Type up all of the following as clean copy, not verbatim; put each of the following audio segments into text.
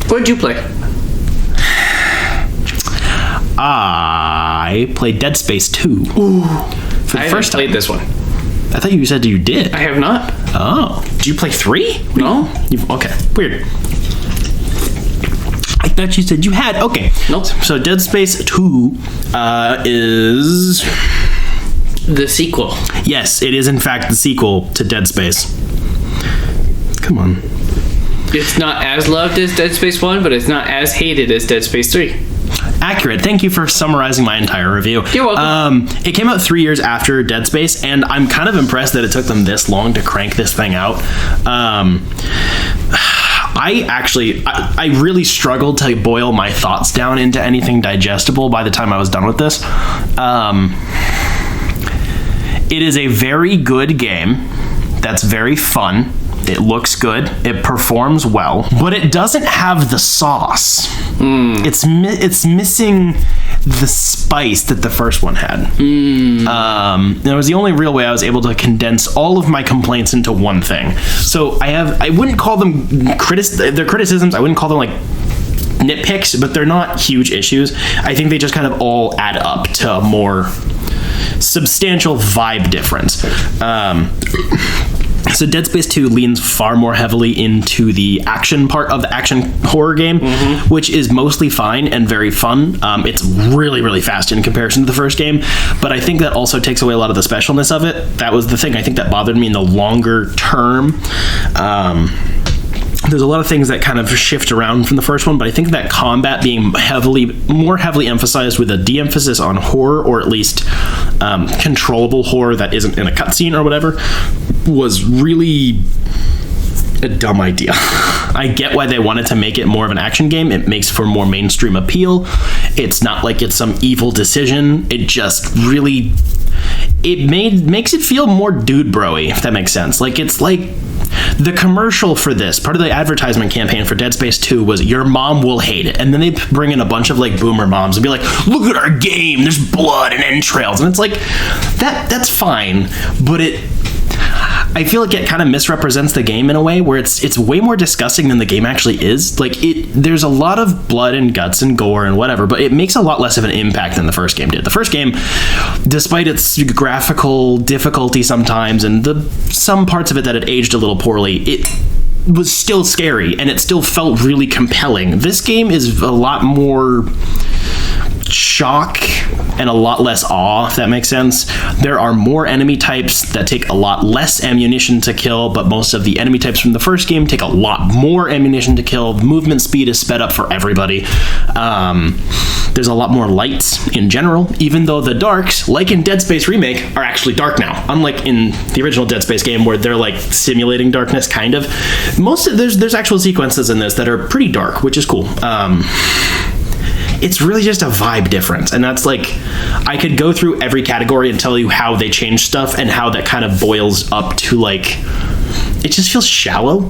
What did you play? I played Dead Space 2. Ooh. For the I first time. played this one. I thought you said you did. I have not. Oh. Did you play 3? No. Okay. Weird. I thought you said you had. Okay. Nope. So Dead Space 2 is... the sequel. Yes, it is in fact the sequel to Dead Space. Come on. It's not as loved as Dead Space 1, but it's not as hated as Dead Space 3. Accurate. Thank you for summarizing my entire review. You're welcome. It came out 3 years after Dead Space, and I'm kind of impressed that it took them this long to crank this thing out. I really struggled to boil my thoughts down into anything digestible by the time I was done with this. It is a very good game that's very fun. It looks good. It performs well, but it doesn't have the sauce. It's missing the spice that the first one had. It was the only real way I was able to condense all of my complaints into one thing. So I wouldn't call them their criticisms. I wouldn't call them like nitpicks, but they're not huge issues. I think they just kind of all add up to a more substantial vibe difference. So Dead Space 2 leans far more heavily into the action part of the action horror game, which is mostly fine and very fun. It's really, really fast in comparison to the first game, but I think that also takes away a lot of the specialness of it. That was the thing I think that bothered me in the longer term. There's a lot of things that kind of shift around from the first one, but I think that combat being more heavily emphasized with a de-emphasis on horror, or at least controllable horror that isn't in a cutscene or whatever, was really a dumb idea. I get why they wanted to make it more of an action game. It makes for more mainstream appeal. It's not like it's some evil decision. It just really... makes it feel more dude bro-y, if that makes sense. Like, it's like the commercial for this, part of the advertisement campaign for Dead Space 2 was your mom will hate it. And then they bring in a bunch of like boomer moms and be like, look at our game, there's blood and entrails. And it's like, that's fine, but I feel like it kind of misrepresents the game in a way where it's way more disgusting than the game actually is. Like, there's a lot of blood and guts and gore and whatever, but it makes a lot less of an impact than the first game did. The first game, despite its graphical difficulty sometimes and some parts of it that had aged a little poorly, it was still scary and it still felt really compelling. This game is a lot more shock and a lot less awe, if that makes sense. There are more enemy types that take a lot less ammunition to kill, but most of the enemy types from the first game take a lot more ammunition to kill. Movement speed is sped up for everybody. There's a lot more lights in general, even though the darks, like in Dead Space Remake, are actually dark now, unlike in the original Dead Space game where they're like simulating darkness, kind of. There's actual sequences in this that are pretty dark, which is cool. It's really just a vibe difference, and that's like, I could go through every category and tell you how they change stuff and how that kind of boils up to like, it just feels shallow,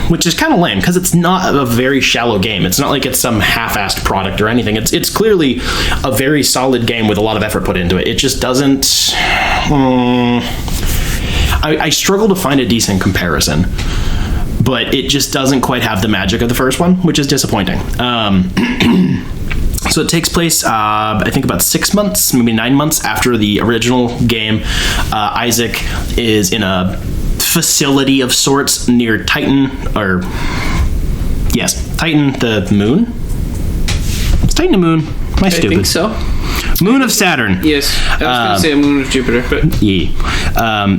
which is kind of lame because it's not a very shallow game. It's not like it's some half-assed product or anything. It's clearly a very solid game with a lot of effort put into it. It just doesn't... I struggle to find a decent comparison, but it just doesn't quite have the magic of the first one, which is disappointing. So it takes place, I think, about 6 months, maybe 9 months after the original game. Isaac is in a facility of sorts near Titan, Titan the moon? It's Titan the moon. Am I stupid? I think so. Moon of Saturn. Yes, I was going to say a moon of Jupiter, but yeah.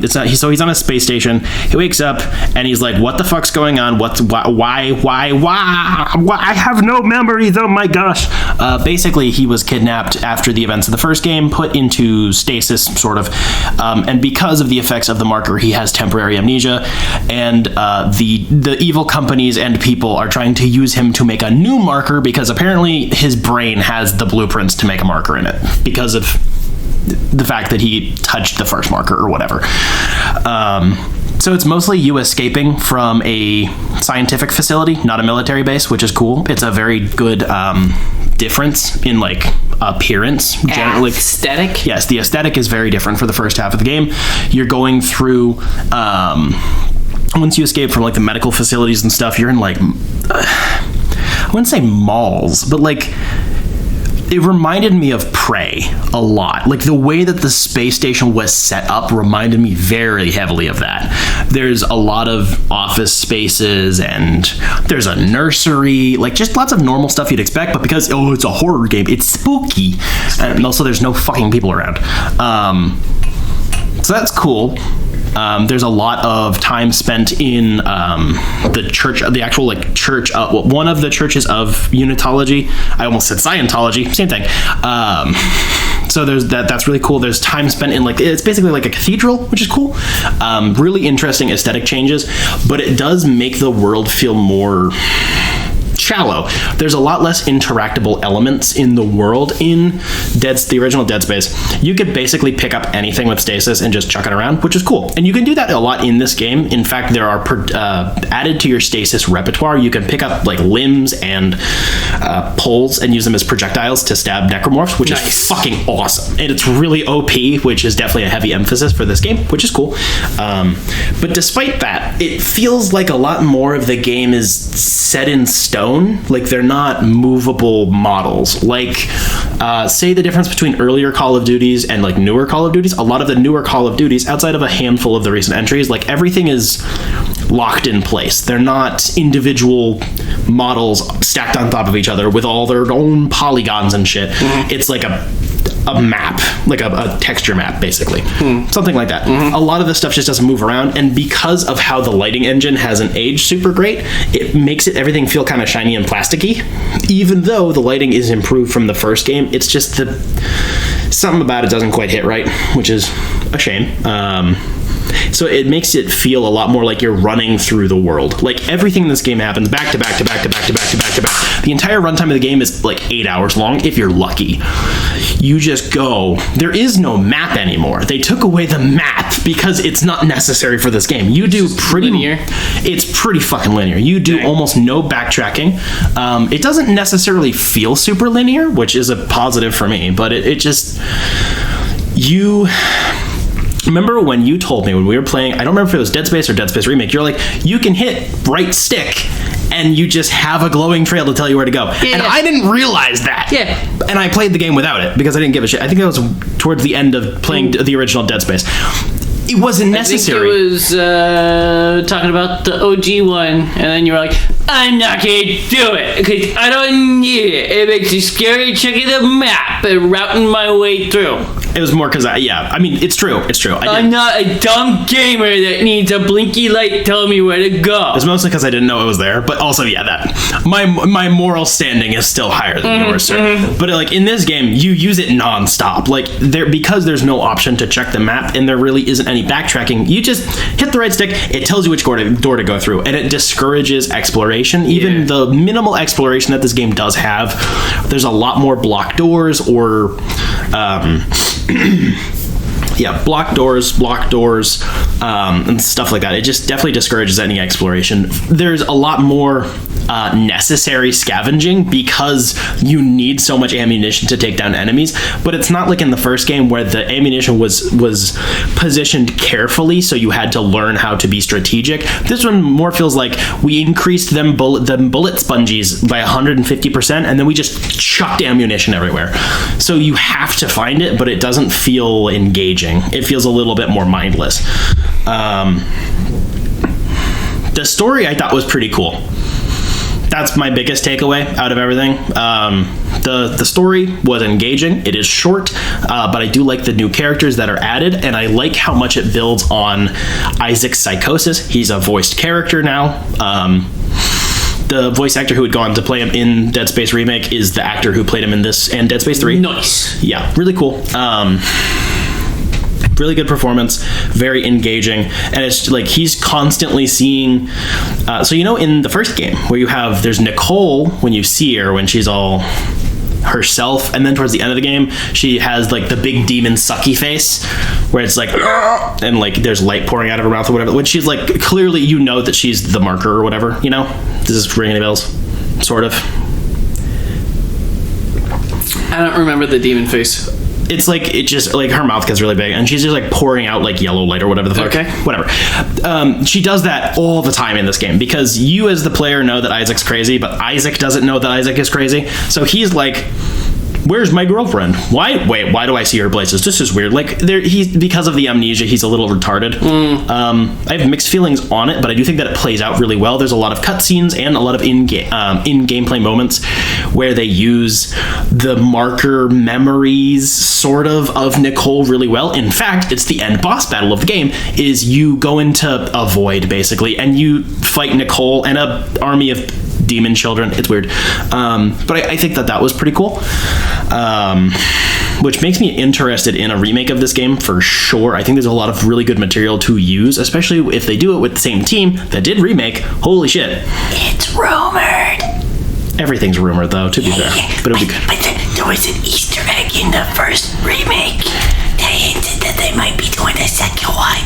So he's on a space station. He wakes up and he's like, "What the fuck's going on? Why? I have no memories. Oh my gosh!" Basically, he was kidnapped after the events of the first game, put into stasis, sort of, and because of the effects of the marker, he has temporary amnesia, and the evil companies and people are trying to use him to make a new marker because apparently his brain has the blueprints to make a marker in it, because of the fact that he touched the first marker or whatever. So it's mostly you escaping from a scientific facility, not a military base, which is cool. It's a very good difference in like appearance. Generally, aesthetic? Yes, the aesthetic is very different for the first half of the game. You're going through... once you escape from like the medical facilities and stuff, you're in like... I wouldn't say malls, but like it reminded me of Prey a lot. Like the way that the space station was set up reminded me very heavily of that. There's a lot of office spaces and there's a nursery, like just lots of normal stuff you'd expect, but because, it's a horror game, it's spooky. And also there's no fucking people around. So that's cool. There's a lot of time spent in the church, the actual like church, one of the churches of Unitology. I almost said Scientology, same thing. So there's that's really cool. There's time spent in like, it's basically like a cathedral, which is cool. Really interesting aesthetic changes, but it does make the world feel more shallow. There's a lot less interactable elements in the world in the original Dead Space. You could basically pick up anything with stasis and just chuck it around, which is cool. And you can do that a lot in this game. In fact, there are added to your stasis repertoire. You can pick up like limbs and poles and use them as projectiles to stab necromorphs, which is fucking awesome. And it's really OP, which is definitely a heavy emphasis for this game, which is cool. But despite that, it feels like a lot more of the game is set in stone. Like they're not movable models. Like say the difference between earlier Call of Duties and like newer Call of Duties. A lot of the newer Call of Duties, outside of a handful of the recent entries, like everything is locked in place. They're not individual models stacked on top of each other with all their own polygons and shit. It's like a map, like a texture map, basically. Something like that. A lot of this stuff just doesn't move around, and because of how the lighting engine hasn't aged super great, it makes everything feel kind of shiny and plasticky. Even though the lighting is improved from the first game, it's just something about it doesn't quite hit right, which is a shame. So it makes it feel a lot more like you're running through the world. Like everything in this game happens back to back to back to back to back to back to back. The entire runtime of the game is like 8 hours long if you're lucky. You just go. There is no map anymore. They took away the map because it's not necessary for this game. You do pretty linear. It's pretty fucking linear. You do almost no backtracking. It doesn't necessarily feel super linear, which is a positive for me, but it just remember when you told me when we were playing, I don't remember if it was Dead Space or Dead Space Remake, you're like, you can hit right stick and you just have a glowing trail to tell you where to go. And I didn't realize that. Yeah. And I played the game without it because I didn't give a shit. I think it was towards the end of playing the original Dead Space. It wasn't necessary. I think it was talking about the OG one, and then you were like, I'm not going to do it because I don't need it. It makes me scary checking the map and routing my way through. It was more because I mean, it's true. I'm not a dumb gamer that needs a blinky light telling me where to go. It's mostly because I didn't know it was there, but also, that my moral standing is still higher than yours, sir. But like in this game, you use it nonstop. Like because there's no option to check the map, and there really isn't any backtracking. You just hit the right stick. It tells you which door to go through, and it discourages exploration. Even the minimal exploration that this game does have, there's a lot more blocked doors or. Block doors, and stuff like that. It just definitely discourages any exploration. There's a lot more necessary scavenging because you need so much ammunition to take down enemies, but it's not like in the first game where the ammunition was positioned carefully, so you had to learn how to be strategic. This one more feels like we increased them bullet spongies by 150%, and then we just chucked ammunition everywhere. So you have to find it, but it doesn't feel engaging. It feels a little bit more mindless. The story I thought was pretty cool. That's my biggest takeaway out of everything. The story was engaging. It is short, but I do like the new characters that are added, and I like how much it builds on Isaac's psychosis. He's a voiced character now. The voice actor who had gone to play him in Dead Space Remake is the actor who played him in this and Dead Space 3. Nice. Yeah, really cool. Really good performance, very engaging, and it's like he's constantly seeing. So in the first game where there's Nicole when you see her when she's all herself, and then towards the end of the game she has like the big demon sucky face where it's like and like there's light pouring out of her mouth or whatever. When she's like clearly that she's the marker or whatever. Does this ring any bells? Sort of. I don't remember the demon face. it's like, it just, like, her mouth gets really big, and she's just, like, pouring out, like, yellow light or whatever the fuck. Okay. Whatever. She does that all the time in this game, because you as the player know that Isaac's crazy, but Isaac doesn't know that Isaac is crazy. So he's like, where's my girlfriend? Why do I see her places? This is weird. Like, he's, because of the amnesia, he's a little retarded. I have mixed feelings on it, but I do think that it plays out really well. There's a lot of cutscenes and a lot of in-gameplay moments where they use the marker memories, sort of Nicole really well. In fact, it's the end boss battle of the game, is you go into a void, basically, and you fight Nicole and an army of demon children. It's weird, but I think that was pretty cool, which makes me interested in a remake of this game for sure. I think there's a lot of really good material to use, especially if they do it with the same team that did remake. Holy shit, it's rumored. Everything's rumored, though, to be fair, but it'll be good. But there was an Easter egg in the first remake. They hinted that they might be doing a second one.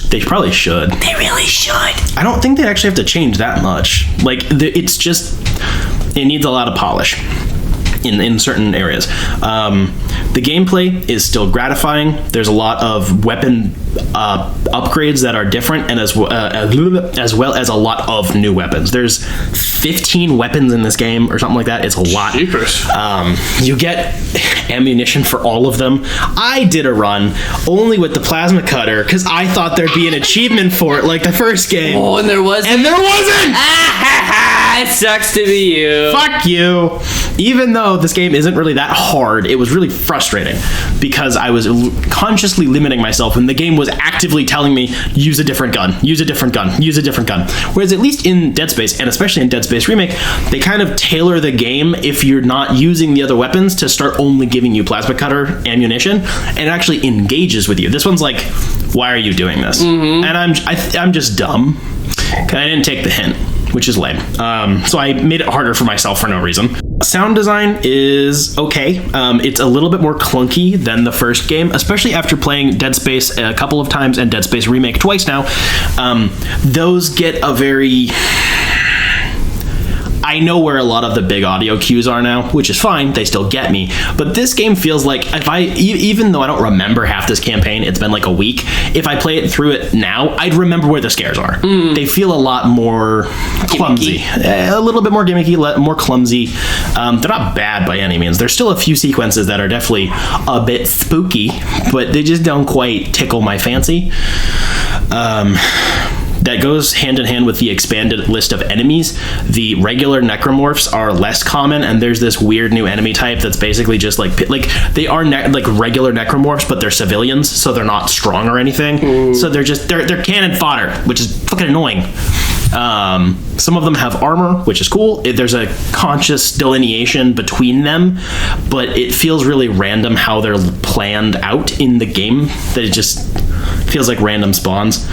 They probably should. They really should. I don't think they actually have to change that much. Like, it's just, it needs a lot of polish in certain areas. The gameplay is still gratifying. There's a lot of weapon upgrades that are different, and as well as a lot of new weapons. There's 15 weapons in this game or something like that. It's a lot. You get ammunition for all of them. I did a run only with the plasma cutter because I thought there'd be an achievement for it, like the first game. Oh, and there wasn't. And there wasn't. It sucks to be you. Fuck you. Even though this game isn't really that hard, it was really frustrating because I was consciously limiting myself when the game was actively telling me, use a different gun, use a different gun, use a different gun. Whereas at least in Dead Space, and especially in Dead Space Remake, they kind of tailor the game if you're not using the other weapons to start only giving you plasma cutter ammunition, and it actually engages with you. This one's like, why are you doing this? And I'm just dumb. I didn't take the hint, which is lame. So I made it harder for myself for no reason. Sound design is okay. It's a little bit more clunky than the first game, especially after playing Dead Space a couple of times and Dead Space Remake twice now. Those get a very... I know where a lot of the big audio cues are now, which is fine. They still get me. But this game feels like if even though I don't remember half this campaign, it's been like a week. If I play it through it now, I'd remember where the scares are. They feel a lot more clumsy, a little bit more gimmicky, more clumsy. They're not bad by any means. There's still a few sequences that are definitely a bit spooky, but they just don't quite tickle my fancy. That goes hand in hand with the expanded list of enemies. The regular necromorphs are less common, and there's this weird new enemy type that's basically just like they are like regular necromorphs, but they're civilians, so they're not strong or anything. So they're cannon fodder, which is fucking annoying. Some of them have armor, which is cool. There's a conscious delineation between them, but it feels really random how they're planned out in the game, that it just feels like random spawns.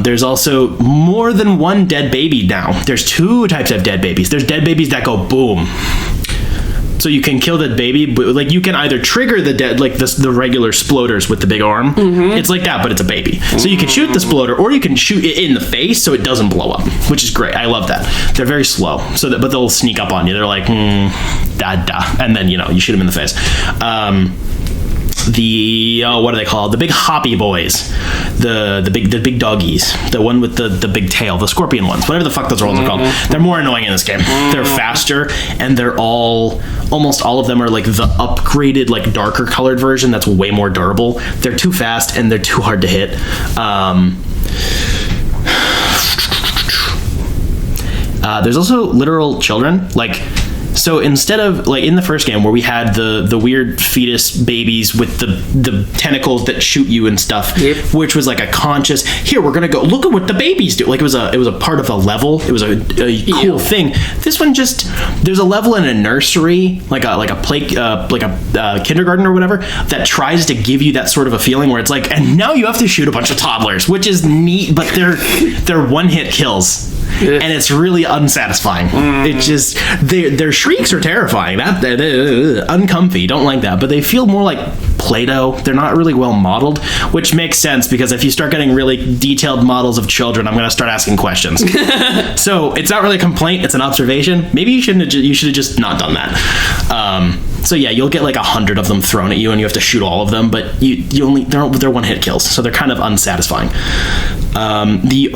There's also more than one dead baby now. There's two types of dead babies. There's dead babies that go boom. So you can kill the baby, but like you can either trigger the dead, like the regular sploders with the big arm. It's like that, but it's a baby. So you can shoot the sploder, or you can shoot it in the face so it doesn't blow up, which is great. I love that. They're very slow, but they'll sneak up on you. They're like, and then you shoot them in the face. What are they called? The big hoppy boys, the big doggies, the one with the big tail, the scorpion ones, whatever the fuck those ones are called. They're more annoying in this game. They're faster, and they're almost all of them are like the upgraded, like darker colored version that's way more durable. They're too fast and they're too hard to hit. There's also literal children, so instead of like in the first game where we had the weird fetus babies with the tentacles that shoot you and stuff, which was like a conscious, here we're gonna go look at what the babies do, like it was a part of a level, it was a cool thing. This one just, there's a level in a nursery, like a kindergarten or whatever, that tries to give you that sort of a feeling where it's like, and now you have to shoot a bunch of toddlers, which is neat, but they're one-hit kills. And it's really unsatisfying. It just, their shrieks are terrifying. Uncomfy. Don't like that. But they feel more like Play-Doh. They're not really well modeled, which makes sense because if you start getting really detailed models of children, I'm going to start asking questions. So it's not really a complaint, it's an observation. Maybe you should have just not done that. So yeah, you'll get like 100 of them thrown at you and you have to shoot all of them, but they're one-hit kills, so they're kind of unsatisfying. The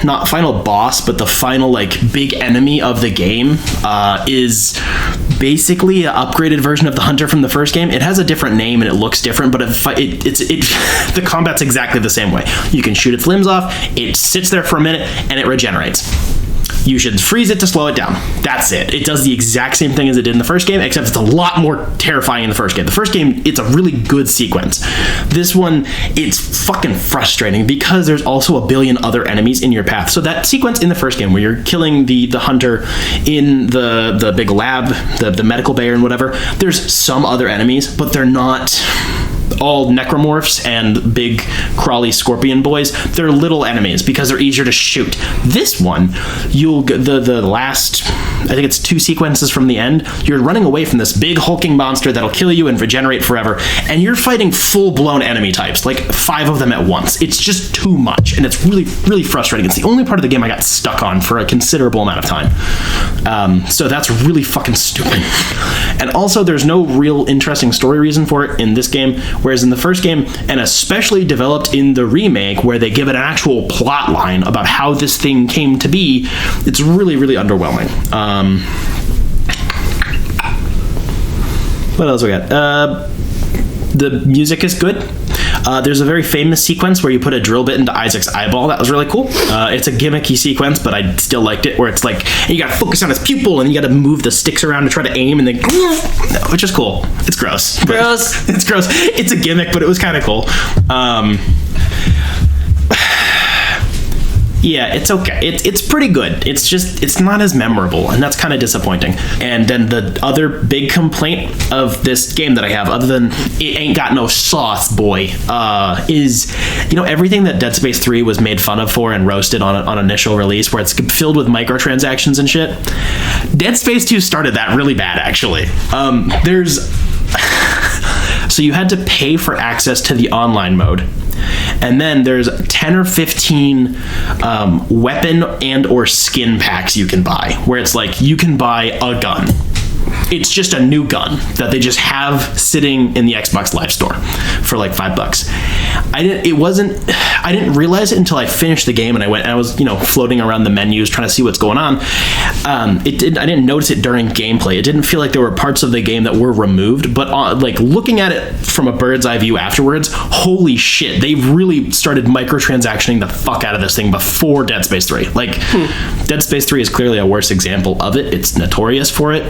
not final boss, but the final like big enemy of the game is basically an upgraded version of the hunter from the first game. It has a different name and it looks different, but the combat's exactly the same way. You can shoot its limbs off, it sits there for a minute, and it regenerates. You should freeze it to slow it down. That's it. It does the exact same thing as it did in the first game, except it's a lot more terrifying in the first game. The first game, it's a really good sequence. This one, it's fucking frustrating because there's also a billion other enemies in your path. So that sequence in the first game where you're killing the hunter in the big lab, the medical bay and whatever, there's some other enemies, but they're not all necromorphs and big crawly scorpion boys. They're little enemies because they're easier to shoot. This one, you'll get the last, I think it's 2 sequences from the end, you're running away from this big hulking monster that'll kill you and regenerate forever, and you're fighting full-blown enemy types, like 5 of them at once. It's just too much, and it's really, really frustrating. It's the only part of the game I got stuck on for a considerable amount of time. So that's really fucking stupid. And also, there's no real interesting story reason for it in this game, whereas in the first game, and especially developed in the remake, where they give it an actual plot line about how this thing came to be, it's really, really underwhelming. What else we got? The music is good. There's a very famous sequence where you put a drill bit into Isaac's eyeball. That was really cool. It's a gimmicky sequence, but I still liked it, where it's like, you gotta focus on his pupil, and you gotta move the sticks around to try to aim, and then, which is cool. It's gross. It's gross. It's a gimmick, but it was kind of cool. Yeah, it's okay. It's pretty good. It's just, it's not as memorable, and that's kind of disappointing. And then the other big complaint of this game that I have, other than it ain't got no sauce, boy, is, everything that Dead Space 3 was made fun of for and roasted on initial release, where it's filled with microtransactions and shit. Dead Space 2 started that really bad, actually. So you had to pay for access to the online mode. And then there's 10 or 15 weapon and or skin packs you can buy, where it's like you can buy a gun. It's just a new gun that they just have sitting in the Xbox Live Store for like $5. I didn't realize it until I finished the game and I was floating around the menus trying to see what's going on. I didn't notice it during gameplay. It didn't feel like there were parts of the game that were removed, but like looking at it from a bird's eye view afterwards, holy shit, they really started microtransactioning the fuck out of this thing before Dead Space 3. Dead Space 3 is clearly a worse example of it. It's notorious for it.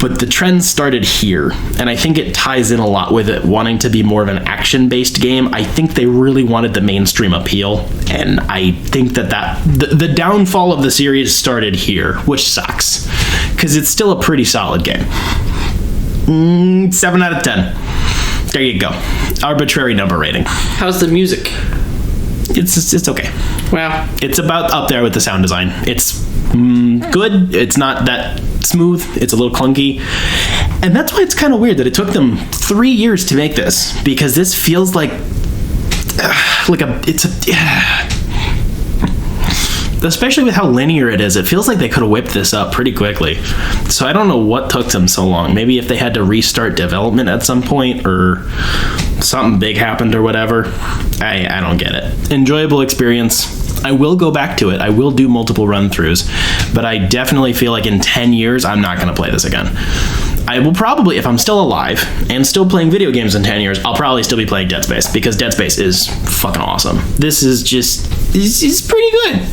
But the trend started here, and I think it ties in a lot with it wanting to be more of an action-based game. I think they really wanted the mainstream appeal, and I think that the downfall of the series started here, which sucks, because it's still a pretty solid game. 7 out of 10. There you go. Arbitrary number rating. How's the music? It's okay. Wow. It's about up there with the sound design. It's good. It's not that smooth. It's a little clunky. And that's why it's kind of weird that it took them 3 years to make this, because this feels like especially with how linear it is, it feels like they could have whipped this up pretty quickly. So I don't know what took them so long. Maybe if they had to restart development at some point, or something big happened or whatever. I don't get it. Enjoyable experience. I will go back to it. I will do multiple run-throughs, but I definitely feel like in 10 years, I'm not going to play this again. I will probably, if I'm still alive and still playing video games in 10 years, I'll probably still be playing Dead Space, because Dead Space is fucking awesome. This is just, it's pretty good.